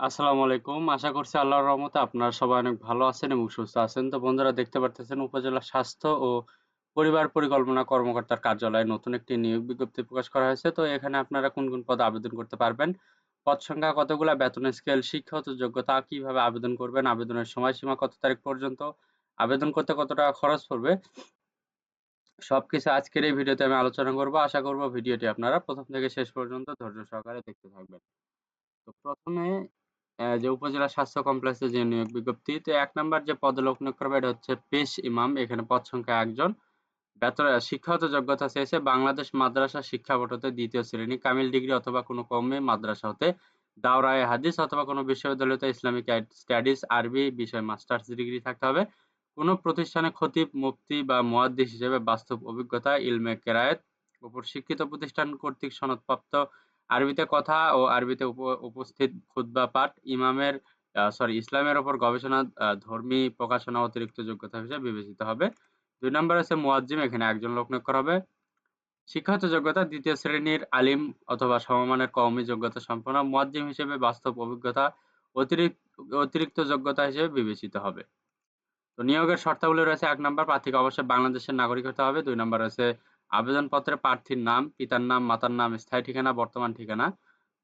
আসসালামু আলাইকুম। আশা করছি আল্লাহর রহমতে আপনারা সবাই অনেক ভালো আছেন এবং সুস্থ আছেন। তো বন্ধুরা দেখতে পারতেছেন উপজেলা স্বাস্থ্য ও পরিবার পরিকল্পনা কর্মকর্তার কার্যালয়ে নতুন একটি নিয়োগ বিজ্ঞপ্তি প্রকাশ করা হয়েছে। তো এখানে আপনারা কোন পদে আবেদন করতে পারবেন, পদ সংখ্যা কতগুলা, বেতনের স্কেল, শিক্ষাগত যোগ্যতা, কিভাবে আবেদন করবেন, আবেদনের সময়সীমা কত তারিখ পর্যন্ত, আবেদন করতে কত টাকা খরচ পড়বে, সবকিছু আজকের এই ভিডিওতে আমি আলোচনা করব। আশা করব ভিডিওটি আপনারা প্রথম থেকে শেষ পর্যন্ত ধৈর্য সহকারে দেখতে থাকবেন। তো ১ম এ যে উপজেলা স্বাস্থ্য কমপ্লেক্সে যে নিয়োগ বিজ্ঞপ্তি, তো ১ নাম্বার যে পদে লোক নিয়োগ করবে এটা হচ্ছে পেশ ইমাম। এখানে পদ সংখ্যা ১ জন। শিক্ষাগত যোগ্যতা চেয়েছে বাংলাদেশ মাদ্রাসা শিক্ষা বোর্ড হতে ২য় শ্রেণী, কামিল ডিগ্রি অথবা কোনো কওমি মাদ্রাসা হতে দাওরায়ে হাদিস অথবা কোনো বিশ্ববিদ্যালয় হতে ইসলামিক স্টাডিজ আরবি বিষয়ে মাস্টার্স ডিগ্রি থাকতে হবে। কোনো প্রতিষ্ঠানে খতিব, মুফতি বা মুহাদ্দিস হিসেবে বাস্তব অভিজ্ঞতা, ইলমে কেরায়েত, উপর স্বীকৃত প্রতিষ্ঠান কর্তৃক সনদপ্রাপ্ত আরবিতে কথা ও আরবিতে উপস্থিত খুতবা পাঠ, ইসলামের উপর গবেষণা, ধর্মী প্রকাশনা অতিরিক্ত যোগ্যতা হিসেবে বিবেচিত হবে। ২ নম্বরে আছে মুয়াজ্জিম, এখানে একজন লোক নিয়োগ করা হবে। শিক্ষাগত যোগ্যতা ২য় শ্রেণীর আলিম অথবা সমমানের কওমি যোগ্যতা সম্পন্ন। মুয়াজ্জিম হিসেবে বাস্তব অভিজ্ঞতা অতিরিক্ত অতিরিক্ত যোগ্যতা হিসেবে বিবেচিত হবে। তো নিয়োগের শর্তাবলী রয়েছে ১ নাম্বার প্রার্থীকে অবশ্যই বাংলাদেশের নাগরিক হতে হবে। ২ নাম্বার রয়েছে আবেদনপত্রে প্রার্থীর নাম, পিতার নাম, মাতার নাম, স্থায়ী ঠিকানা, বর্তমান ঠিকানা,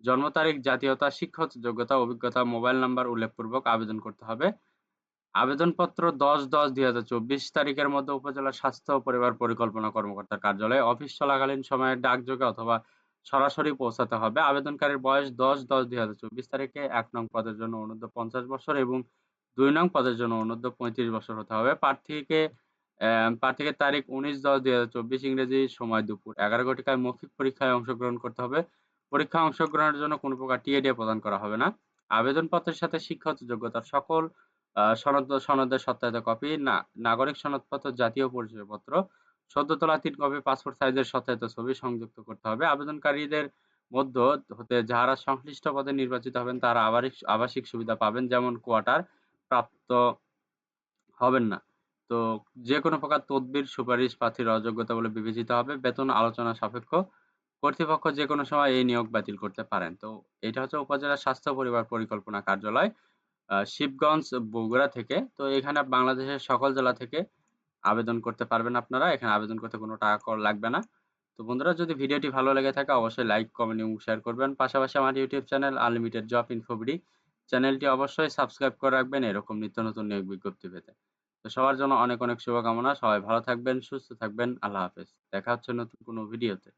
জন্ম তারিখ, জাতীয়তা, শিক্ষাগত যোগ্যতা, অভিজ্ঞতা, মোবাইল নাম্বার উল্লেখপূর্বক আবেদন করতে হবে। আবেদনপত্র ১০/১০/২০২৪ তারিখের মধ্যে উপজেলা স্বাস্থ্য ও পরিবার পরিকল্পনা কর্মকর্তার কার্যালয়ে অফিস চলাকালীন সময়ে ডাকযোগে অথবা সরাসরি পৌঁছাতে হবে। আবেদনকারীর বয়স ১০/১০/২০২৪ তারিখে ১ নং পদের জন্য অনূর্ধ্ব ৫০ বছর এবং ২ নং পদের জন্য অনূর্ধ্ব ৩৫ বছর হতে হবে। প্রার্থীকে তারিখ ১৯/১০/২০২৪ ইংরেজি সময় দুপুর ১১ ঘটিকায় মৌখিক পরীক্ষায় অংশগ্রহণ করতে হবে। পরীক্ষায় অংশগ্রহণের জন্য কোনো প্রকার টিএডি প্রদান করা হবে না। আবেদনপত্রের সাথে শিক্ষাগত যোগ্যতার সকল সনদের সত্যায়িত কপি, নাগরিক সনদপত্র, জাতীয় পরিচয়পত্র, সদ্য তোলা ৩ কপি পাসপোর্ট সাইজের সত্যায়িত ছবি সংযুক্ত করতে হবে। আবেদনকারীদের মধ্য হতে যারা সংশ্লিষ্ট পদে নির্বাচিত হবেন তারা আবাসিক সুবিধা পাবেন, যেমন কোয়ার্টার প্রাপ্ত হবেন না। তো যেকোনো প্রকার তদবির, সুপারিশ প্রার্থীর অযোগ্যতা বলে বিবেচিত হবে। বেতন আলোচনা সাপেক্ষ। কর্তৃপক্ষ যেকোনো সময় এই নিয়োগ বাতিল করতে পারেন। তো এটা হচ্ছে উপজেলা স্বাস্থ্য পরিবার পরিকল্পনা কার্যালয়, শিবগঞ্জ, বগুড়া থেকে। তো এখানে বাংলাদেশের সকল জেলা থেকে আবেদন করতে পারবেন আপনারা। এখানে আবেদন করতে কোনো টাকা লাগবে না। তো বন্ধুরা, যদি ভিডিওটি ভালো লেগে থাকে অবশ্যই লাইক, কমেন্ট এবং শেয়ার করবেন। পাশাপাশি আমার YouTube channel unlimited job info BD চ্যানেলটি অবশ্যই সাবস্ক্রাইব করে রাখবেন এরকম নিত্য নতুন নিয়োগ বিজ্ঞপ্তি পেতে। তো সবার জন্য অনেক শুভকামনা। সবাই ভালো থাকবেন, সুস্থ থাকবেন। আল্লাহ হাফেজ। দেখা হচ্ছে নতুন কোনো ভিডিওতে।